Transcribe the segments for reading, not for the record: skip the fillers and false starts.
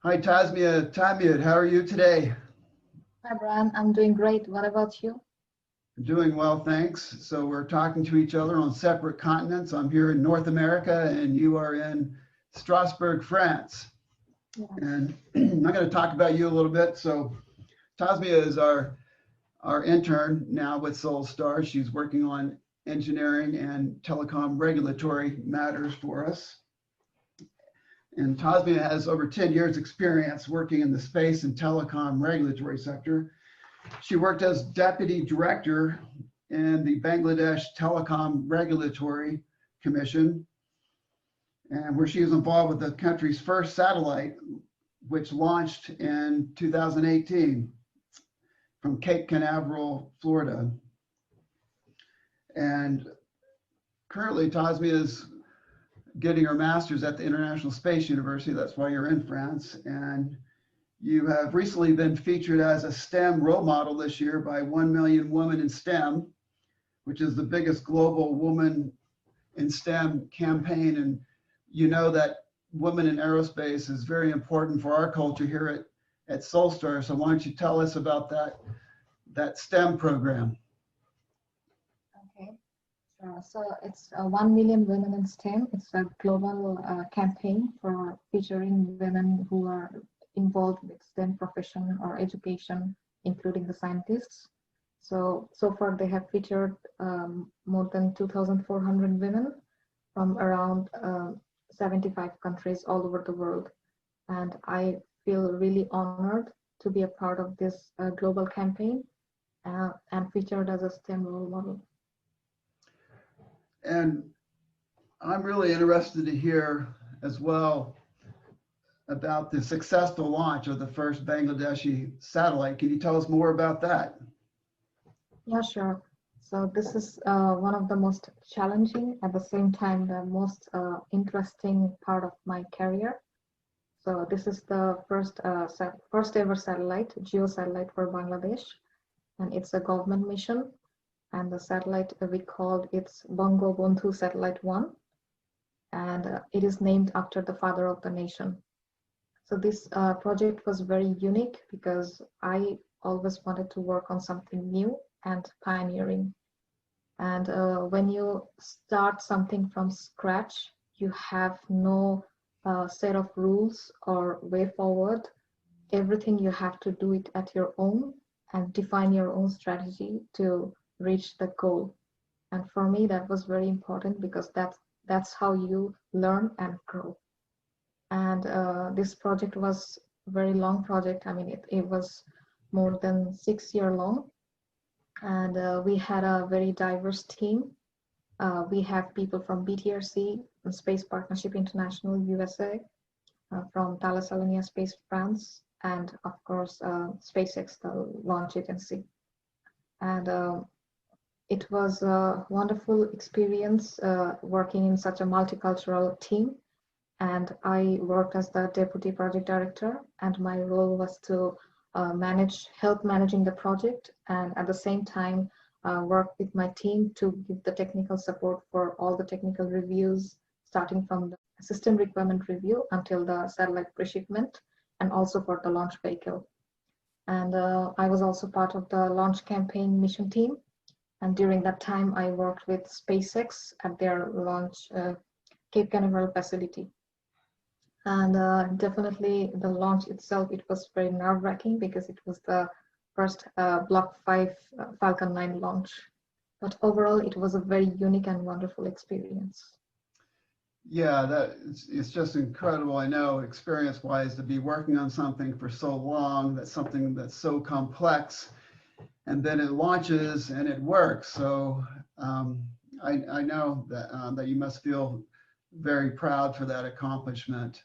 Hi, Tasmia Tahmid. How are you today? Hi, Brian. I'm doing great. What about you? Doing well, thanks. So we're talking to each other on separate continents. I'm here in North America and you are in Strasbourg, France. Yes. And I'm going to talk about you a little bit. So Tasmia is our intern now with Solstar. She's working on engineering and telecom regulatory matters for us. And Tasmia has over 10 years experience working in the space and telecom regulatory sector. She worked as deputy director in the Bangladesh Telecom Regulatory Commission, and where she was involved with the country's first satellite, which launched in 2018 from Cape Canaveral, Florida. And currently, Tasmia is getting her master's at the International Space University. That's why you're in France. And you have recently been featured as a STEM role model this year by 1 Million Women in STEM, which is the biggest global woman in STEM campaign. And you know that women in aerospace is very important for our culture here at Solstar. So why don't you tell us about that STEM program? Okay. So it's 1 million women in STEM. It's a global campaign for featuring women who are involved with STEM profession or education, including the scientists. So far they have featured more than 2,400 women from around 75 countries all over the world. And I feel really honored to be a part of this global campaign and featured as a STEM role model. And I'm really interested to hear as well about the successful launch of the first Bangladeshi satellite. Can you tell us more about that? Yeah, sure. So this is one of the most challenging, at the same time, the most interesting part of my career. So this is the first ever satellite, geo satellite for Bangladesh, and it's a government mission. And the satellite we called it's Bangabandhu Satellite-1, and it is named after the father of the nation. So this project was very unique because I always wanted to work on something new and pioneering. And when you start something from scratch, you have no set of rules or way forward. Everything you have to do it at your own and define your own strategy to reach the goal. And for me, that was very important because that's how you learn and grow. And this project was a very long project. I mean, it was more than 6 year long. And we had a very diverse team. We have people from BTRC, Space Partnership International, USA, from Thales Space France, and of course, SpaceX, the launch agency. And it was a wonderful experience working in such a multicultural team. And I worked as the deputy project director, and my role was to help managing the project, and at the same time work with my team to give the technical support for all the technical reviews, starting from the system requirement review until the satellite pre-shipment, and also for the launch vehicle. And I was also part of the launch campaign mission team. And during that time, I worked with SpaceX at their launch Cape Canaveral facility. And definitely the launch itself, it was very nerve-wracking because it was the first Block 5 Falcon 9 launch. But overall, it was a very unique and wonderful experience. Yeah, it's just incredible. I know experience-wise to be working on something for so long, that's something that's so complex, and then it launches and it works. So I know that you must feel very proud for that accomplishment.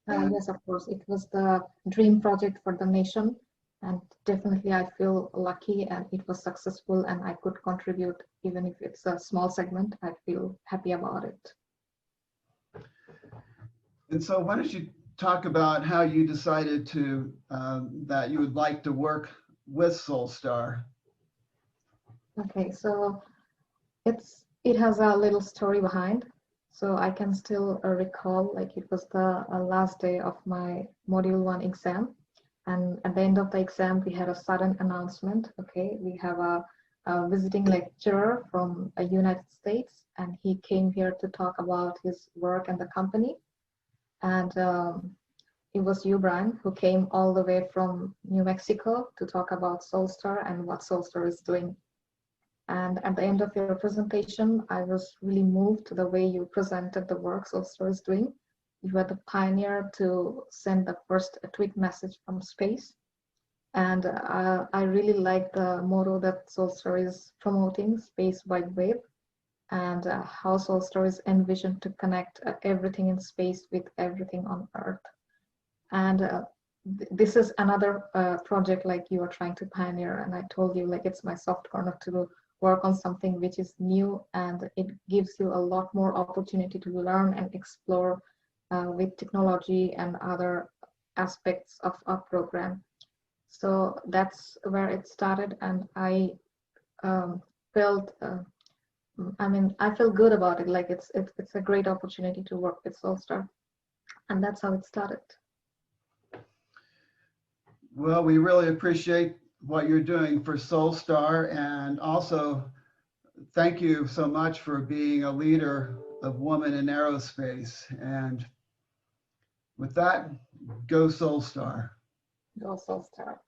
Yes, of course, it was the dream project for the nation, and definitely I feel lucky and it was successful and I could contribute, even if it's a small segment. I feel happy about it. And so why don't you talk about how you decided to that you would like to work with Solstar? Okay, so it has a little story behind. So I can still recall, like it was the last day of my module 1 exam. And at the end of the exam, we had a sudden announcement. Okay, we have a visiting lecturer from the United States, and he came here to talk about his work and the company. And it was you, Brian, who came all the way from New Mexico to talk about Solstar and what Solstar is doing. And at the end of your presentation, I was really moved to the way you presented the work Solstar is doing. You were the pioneer to send the first tweet message from space. And I really like the motto that Solstar is promoting, Space Wide Web, and how Solstar is envisioned to connect everything in space with everything on Earth. And this is another project like you are trying to pioneer. And I told you, like, it's my soft corner to work on something which is new, and it gives you a lot more opportunity to learn and explore with technology and other aspects of our program. So that's where it started, and I felt, I feel good about it. Like it's a great opportunity to work with Solstar, and that's how it started. Well, we really appreciate what you're doing for Solstar, and also thank you so much for being a leader of women in aerospace. And with that, go Solstar. Go Solstar.